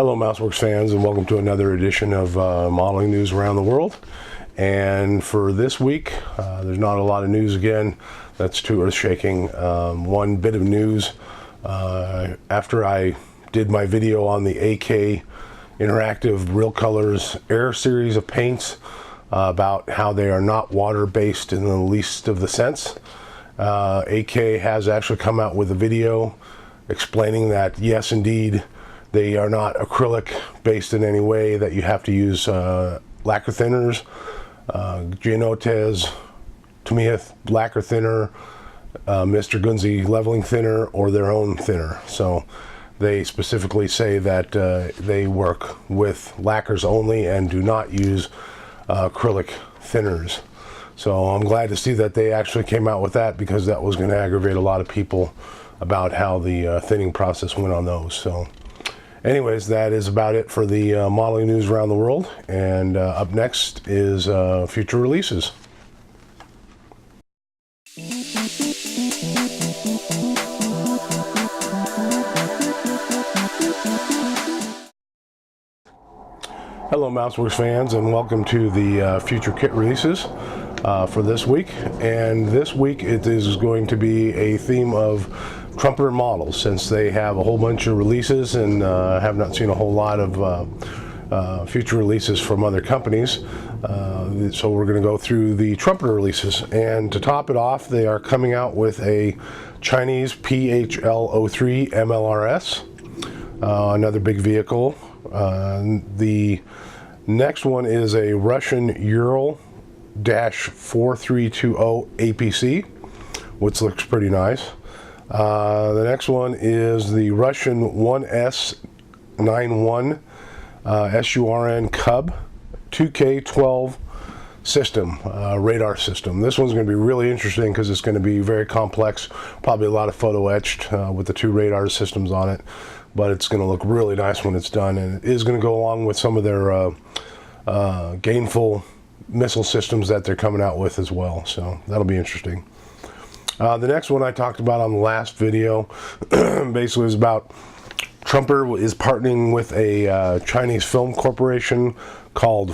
Hello Mouseworks fans, and welcome to another edition of modeling news around the world. And for this week, there's not a lot of news again that's too earth-shaking. One bit of news, after I did my video on the AK Interactive Real Colors Air series of paints, about how they are not water-based in the least of the sense, AK has actually come out with a video explaining that yes, indeed, they are not acrylic based in any way, that you have to use lacquer thinners, Gianotes, Tamiya lacquer thinner, Mr. Gunze leveling thinner, or their own thinner. So they specifically say that they work with lacquers only and do not use acrylic thinners. So I'm glad to see that they actually came out with that, because that was going to aggravate a lot of people about how the thinning process went on those. So anyways, that is about it for the modeling news around the world, and up next is future releases. Hello Mouseworks fans, and welcome to the future kit releases for this week. And this week it is going to be a theme of trumpeter models, since they have a whole bunch of releases and have not seen a whole lot of future releases from other companies. So we're going to go through the trumpeter releases, and to top it off, they are coming out with a Chinese PHL03 MLRS, another big vehicle. The next one is a Russian Ural-4320 APC, which looks pretty nice. The next one is the Russian 1S91 SURN Cub 2K12 system, radar system. This one's going to be really interesting because it's going to be very complex, probably a lot of photo etched with the two radar systems on it, but it's going to look really nice when it's done, and it is going to go along with some of their gainful missile systems that they're coming out with as well, so that'll be interesting. The next one I talked about on the last video basically is about Trumpeter is partnering with a Chinese film corporation called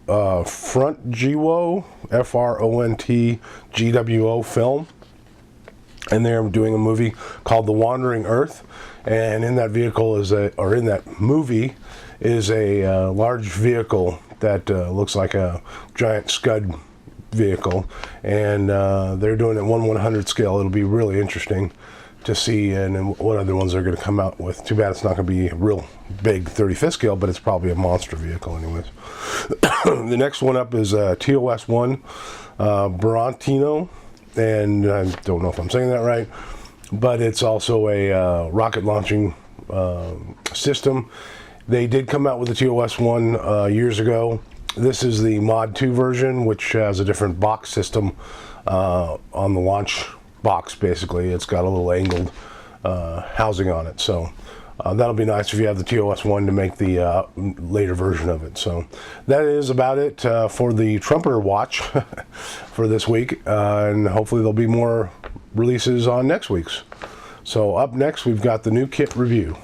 Frontgwo, F-R-O-N-T-G-W-O film, and they're doing a movie called The Wandering Earth, and in that vehicle is in that movie is a large vehicle that looks like a giant Scud vehicle, and they're doing it 1/100 scale. It'll be really interesting to see, and what other ones they're going to come out with. Too bad it's not going to be a real big 35th scale, but it's probably a monster vehicle anyways. The next one up is TOS-1 Borontino, and I don't know if I'm saying that right, but it's also a rocket launching system. They did come out with the TOS-1 years ago. This is the Mod 2 version, which has a different box system on the launch box. Basically, it's got a little angled housing on it, so that'll be nice if you have the TOS-1 to make the later version of it. So that is about it for the Trumpeter watch for this week, and hopefully there'll be more releases on next week's. So up next, we've got the new kit review.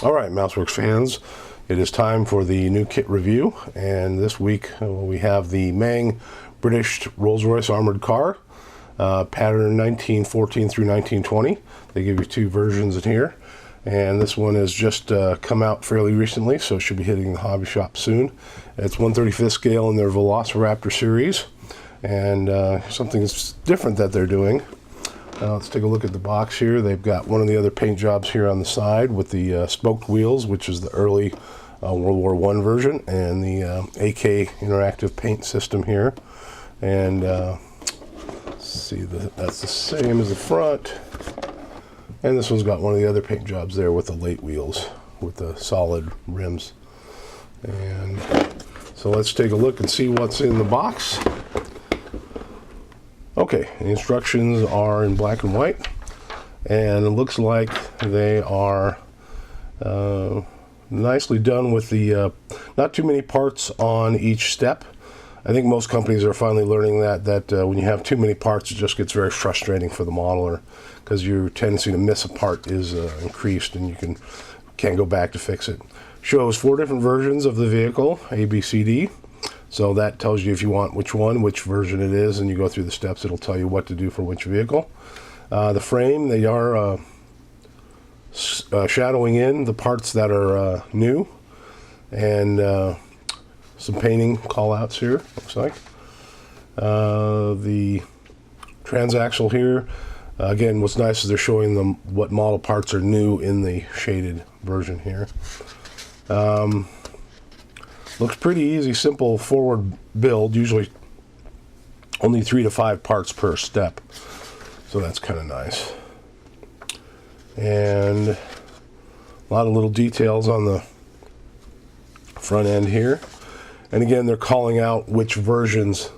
Alright, Mouseworks fans, it is time for the new kit review, and this week we have the Mang British Rolls-Royce armored car, pattern 1914 through 1920. They give you two versions in here, and this one has just come out fairly recently, so it should be hitting the hobby shop soon. It's 1/35th scale in their Velociraptor series, and something different that they're doing. Let's take a look at the box here. They've got one of the other paint jobs here on the side with the spoked wheels, which is the early World War I version, and the AK interactive paint system here. And let's see, that's the same as the front. And this one's got one of the other paint jobs there with the late wheels with the solid rims. And so let's take a look and see what's in the box. Okay, the instructions are in black and white, and it looks like they are nicely done with the not too many parts on each step. I think most companies are finally learning that when you have too many parts, it just gets very frustrating for the modeler, because your tendency to miss a part is increased, and you can't go back to fix it. Shows 4 different versions of the vehicle, A, B, C, D. So that tells you if you want which version it is, and you go through the steps, it'll tell you what to do for which vehicle. The frame, they are shadowing in the parts that are new, and some painting call-outs here, looks like. The transaxle here, again, what's nice is they're showing them what model parts are new in the shaded version here. Looks pretty easy, simple forward build, usually only 3 to 5 parts per step, so that's kind of nice. And a lot of little details on the front end here. And again, they're calling out which versions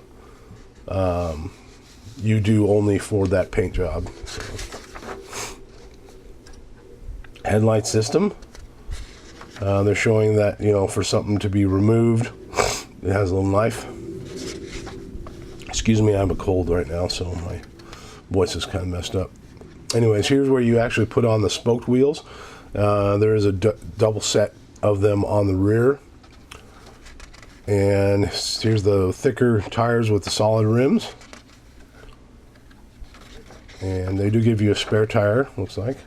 you do only for that paint job. So. Headlight system. They're showing that, you know, for something to be removed, it has a little knife. Excuse me, I have a cold right now, so my voice is kind of messed up. Anyways, here's where you actually put on the spoked wheels. There is a double set of them on the rear. And here's the thicker tires with the solid rims. And they do give you a spare tire, looks like.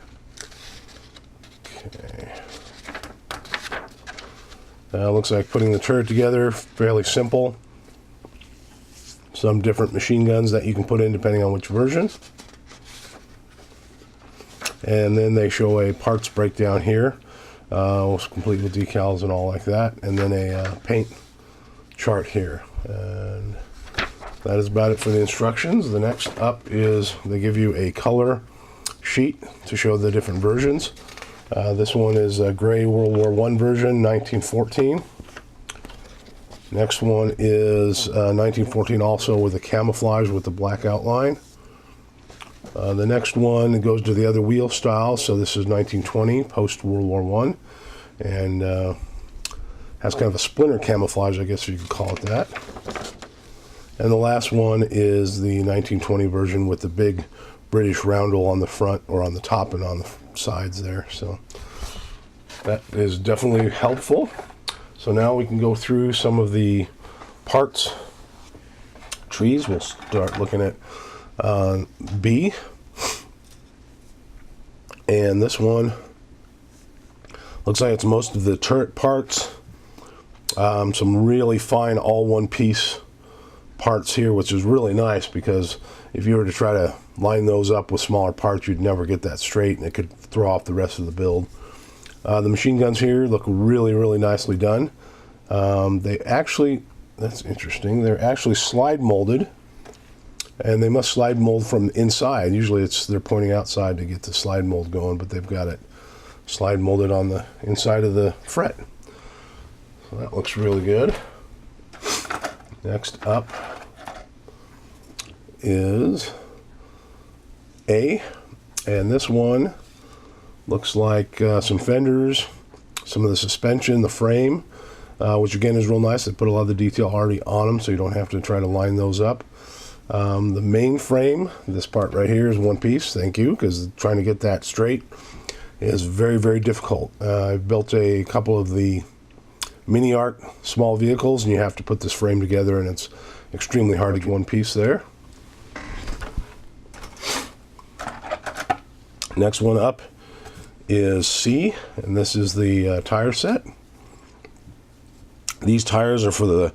Okay. Looks like putting the turret together, fairly simple. Some different machine guns that you can put in depending on which version. And then they show a parts breakdown here, complete with decals and all like that. And then a paint chart here, and that is about it for the instructions. The next up is they give you a color sheet to show the different versions. This one is a gray World War I version, 1914. Next one is 1914 also with a camouflage with the black outline. The next one goes to the other wheel style, so this is 1920, post World War I, and has kind of a splinter camouflage, I guess you could call it that. And the last one is the 1920 version with the big British roundel on the front, or on the top and on the sides there. So that is definitely helpful. So now we can go through some of the parts trees. We'll start looking at B. And this one looks like it's most of the turret parts. Some really fine all one piece parts here, which is really nice, because if you were to try to line those up with smaller parts, you'd never get that straight, and it could throw off the rest of the build. The machine guns here look really, really nicely done. They actually, that's interesting, they're actually slide molded, and they must slide mold from inside. Usually they're pointing outside to get the slide mold going, but they've got it slide molded on the inside of the fret. So that looks really good. Next up is A, and this one looks like some fenders, some of the suspension, the frame, which again is real nice. They put a lot of the detail already on them, so you don't have to try to line those up. The main frame, this part right here, is one piece, thank you, because trying to get that straight is very, very difficult. I've built a couple of the mini art small vehicles, and you have to put this frame together, and it's extremely hard to get one piece there. Next one up is C, and this is the tire set. These tires are for the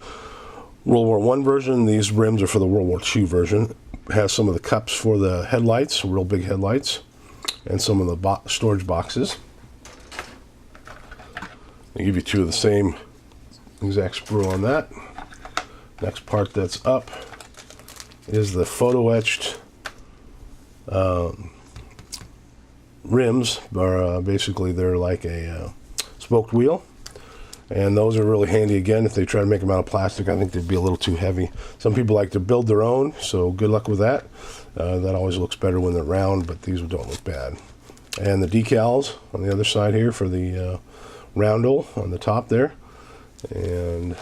World War I version. These rims are for the World War II version. It has some of the cups for the headlights, real big headlights, and some of the storage boxes. They give you two of the same exact sprue on that. Next part that's up is the photo etched rims. Basically they're like a spoked wheel, and those are really handy. Again, if they try to make them out of plastic, I think they'd be a little too heavy. Some people like to build their own, so good luck with that. That always looks better when they're round, but these don't look bad. And the decals on the other side here for the roundel on the top there, and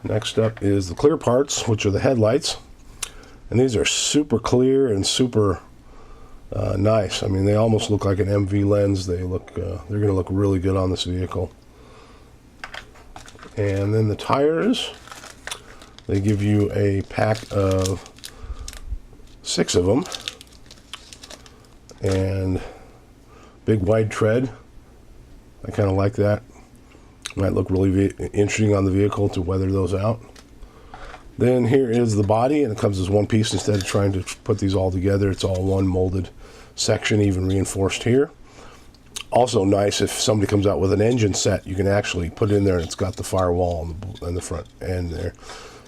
Next up is the clear parts, which are the headlights. And these are super clear and super nice. I mean, they almost look like an MV lens. They look, they're going to look really good on this vehicle. And then the tires, they give you a pack of 6 of them. And big wide tread. I kind of like that. Might look really interesting on the vehicle to weather those out. Then here is the body, and it comes as one piece instead of trying to put these all together. It's all one molded section, even reinforced here. Also nice if somebody comes out with an engine set, you can actually put it in there and it's got the firewall on the front end there.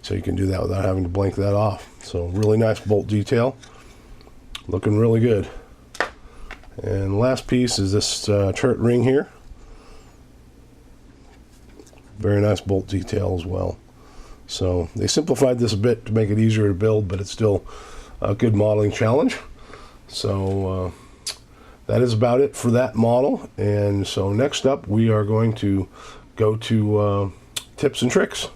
So you can do that without having to blank that off. So really nice bolt detail. Looking really good. And the last piece is this turret ring here. Very nice bolt detail as well. So they simplified this a bit to make it easier to build, but it's still a good modeling challenge. So that is about it for that model. And so next up we are going to go to tips and tricks.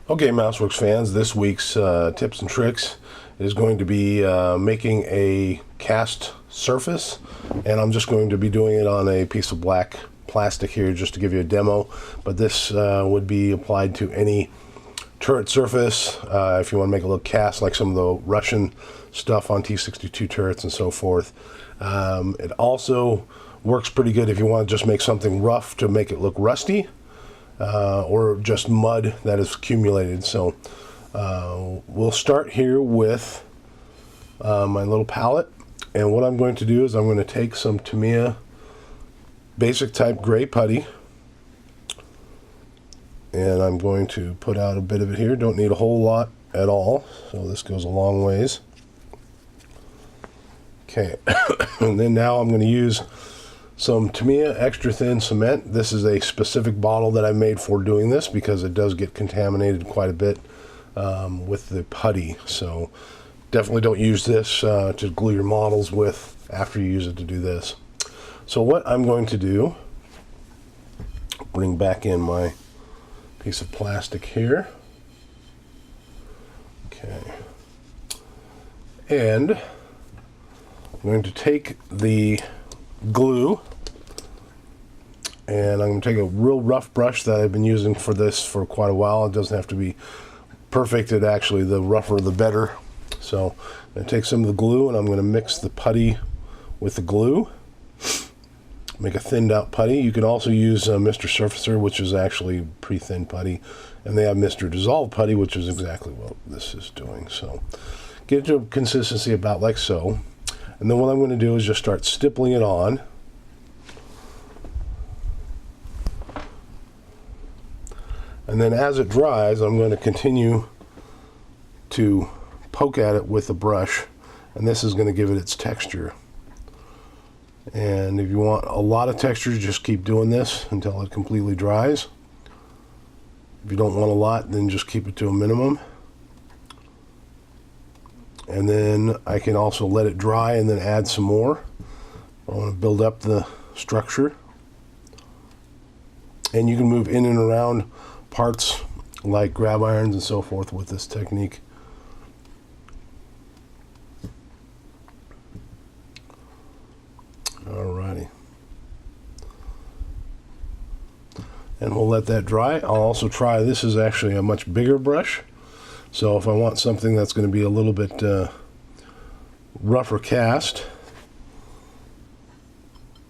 Okay, MouseWorks fans, this week's tips and tricks is going to be making a cast surface, and I'm just going to be doing it on a piece of black plastic here just to give you a demo, but this would be applied to any turret surface if you want to make a little cast like some of the Russian stuff on T-62 turrets and so forth. It also works pretty good if you want to just make something rough to make it look rusty. Or just mud that is accumulated. So we'll start here with my little palette, and what I'm going to do is I'm going to take some Tamiya basic type gray putty, and I'm going to put out a bit of it here. Don't need a whole lot at all, so this goes a long ways. Okay, and then now I'm going to use some Tamiya extra thin cement. This is a specific bottle that I made for doing this because it does get contaminated quite a bit with the putty. So definitely don't use this to glue your models with after you use it to do this. So what I'm going to do, bring back in my piece of plastic here. Okay. And I'm going to take the glue, and I'm going to take a real rough brush that I've been using for this for quite a while. It doesn't have to be perfect. It actually, the rougher the better. So I'm going to take some of the glue and I'm going to mix the putty with the glue, make a thinned out putty. You can also use Mr. Surfacer, which is actually pretty thin putty, and they have Mr. Dissolve putty, which is exactly what this is doing. So get it to a consistency about like so. And then what I'm going to do is just start stippling it on. And then as it dries, I'm going to continue to poke at it with a brush, and this is going to give it its texture. And if you want a lot of texture, just keep doing this until it completely dries. If you don't want a lot, then just keep it to a minimum. And then I can also let it dry and then add some more. I want to build up the structure. And you can move in and around parts like grab irons and so forth with this technique. Alrighty. and we'll let that dry. I'll also try, this is actually a much bigger brush, so if I want something that's going to be a little bit rougher cast,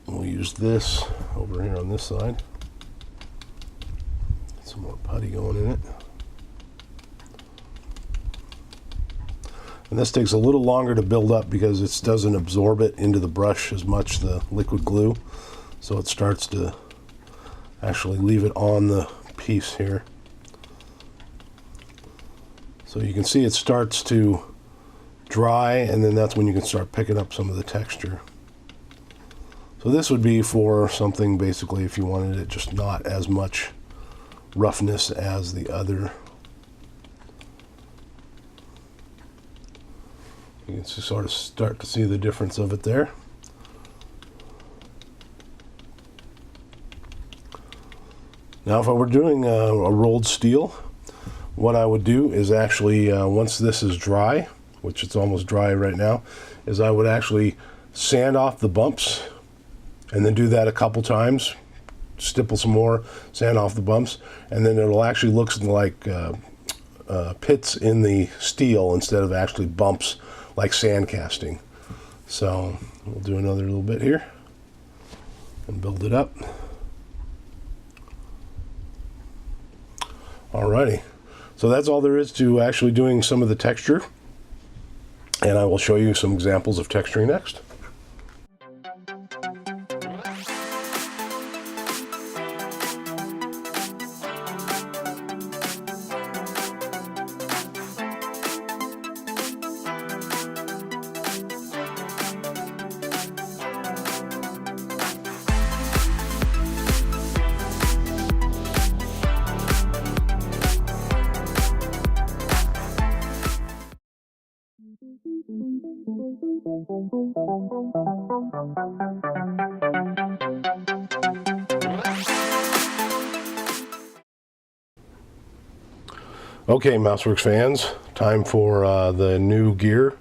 we'll use this over here on this side. Get some more putty going in it. And this takes a little longer to build up because it doesn't absorb it into the brush as much, the liquid glue. So it starts to actually leave it on the piece here. So you can see it starts to dry, and then that's when you can start picking up some of the texture. So this would be for something basically if you wanted it just not as much roughness as the other. You can sort of start to see the difference of it there. Now if I were doing a rolled steel, what I would do is actually, once this is dry, which it's almost dry right now, is I would actually sand off the bumps and then do that a couple times, stipple some more, sand off the bumps, and then it'll actually look like pits in the steel instead of actually bumps like sand casting. So we'll do another little bit here and build it up. Alrighty, so that's all there is to actually doing some of the texture, and I will show you some examples of texturing next. Okay, MouseWorks fans, time for the new gear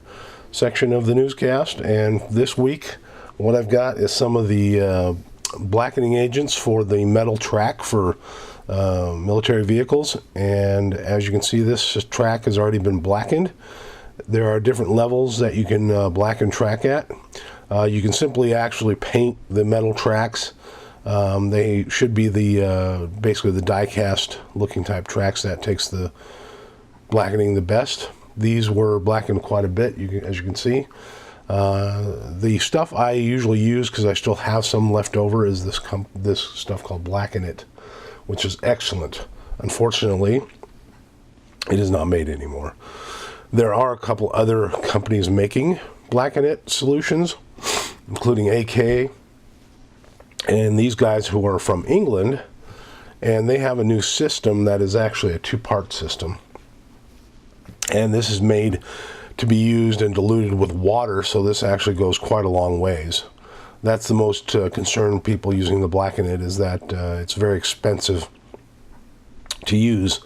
section of the newscast, and this week what I've got is some of the blackening agents for the metal track for military vehicles. And as you can see, this track has already been blackened. There are different levels that you can blacken track at. You can simply actually paint the metal tracks. They should be the basically the die-cast looking type tracks that takes the blackening the best. These were blackened quite a bit, as you can see. The stuff I usually use, because I still have some left over, is this stuff called Blacken It, which is excellent. Unfortunately, it is not made anymore. There are a couple other companies making Blacken It solutions, including AK, and these guys who are from England, and they have a new system that is actually a two-part system. And this is made to be used and diluted with water, so this actually goes quite a long ways. That's the most concern people using the Blacken It, is that it's very expensive to use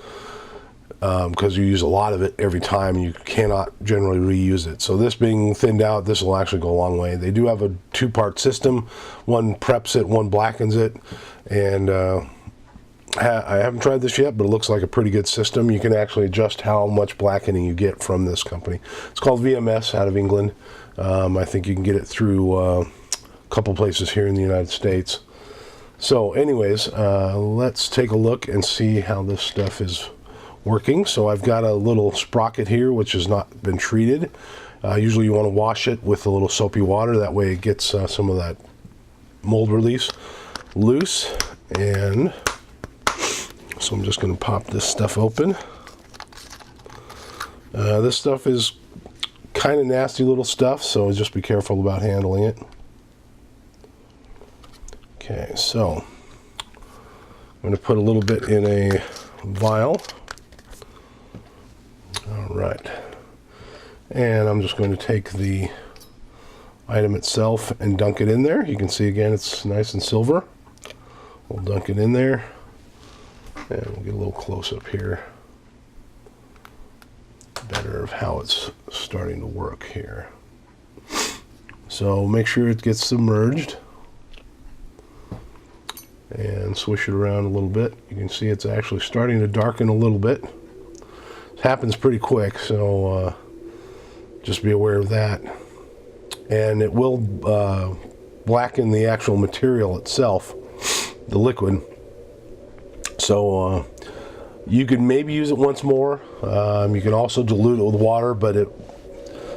because you use a lot of it every time and you cannot generally reuse it. So this being thinned out, this will actually go a long way. They do have a two-part system. One preps it, one blackens it, and I haven't tried this yet, but it looks like a pretty good system. You can actually adjust how much blackening you get from this company. It's called VMS out of England. I think you can get it through a couple places here in the United States. So anyways, let's take a look and see how this stuff is working. So I've got a little sprocket here which has not been treated. Usually you want to wash it with a little soapy water, that way it gets some of that mold release loose. And so I'm just going to pop this stuff open. This stuff is kind of nasty little stuff, so just be careful about handling it. Okay, so I'm going to put a little bit in a vial. All right, and I'm just going to take the item itself and dunk it in there. You can see again it's nice and silver. We'll dunk it in there, and we'll get a little close up here better of how it's starting to work here. So make sure it gets submerged, and swish it around a little bit. You can see it's actually starting to darken a little bit. It happens pretty quick, so just be aware of that. And it will blacken the actual material itself, the liquid. So you could maybe use it once more. You can also dilute it with water, but it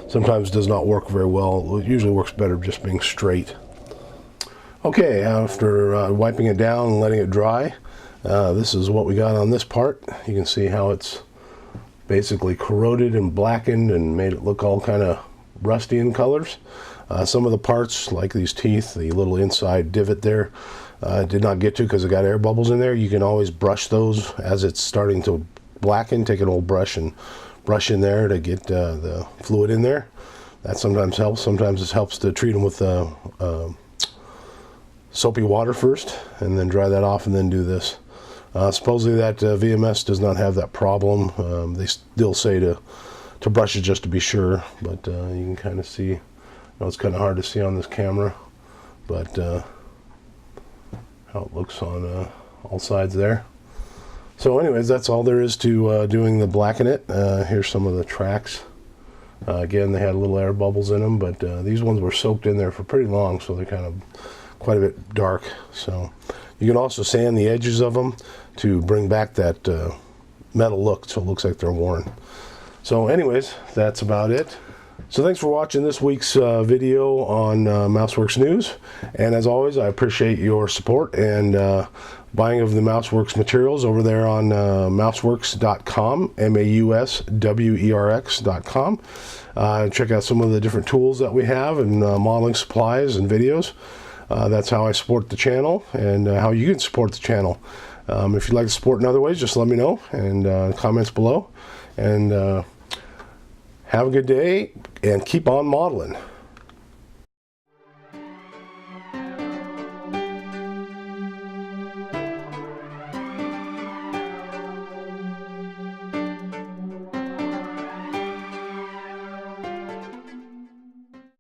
sometimes does not work very well. It usually works better just being straight. Okay, after wiping it down and letting it dry, this is what we got on this part. You can see how it's basically corroded and blackened and made it look all kind of rusty in colors. Some of the parts, like these teeth, the little inside divot there, did not get to because it got air bubbles in there. You can always brush those as it's starting to blacken. Take an old brush and brush in there to get the fluid in there. That sometimes helps. Sometimes it helps to treat them with soapy water first and then dry that off and then do this. Supposedly that VMS does not have that problem. They still say to brush it just to be sure, but you can kind of see. I know it's kind of hard to see on this camera, but how it looks on all sides there. So anyways, that's all there is to doing the blacken it. Here's some of the tracks. Again, they had little air bubbles in them, but these ones were soaked in there for pretty long, so they're kind of quite a bit dark. So you can also sand the edges of them to bring back that metal look, so it looks like they're worn. So anyways, that's about it. So thanks for watching this week's video on MouseWerx News. And as always, I appreciate your support and buying of the MouseWerx materials over there on mousewerx.com, MAUSWERX.com. Check out some of the different tools that we have and modeling supplies and videos. That's how I support the channel and how you can support the channel. If you'd like to support in other ways, just let me know and comments below. And have a good day and keep on modeling.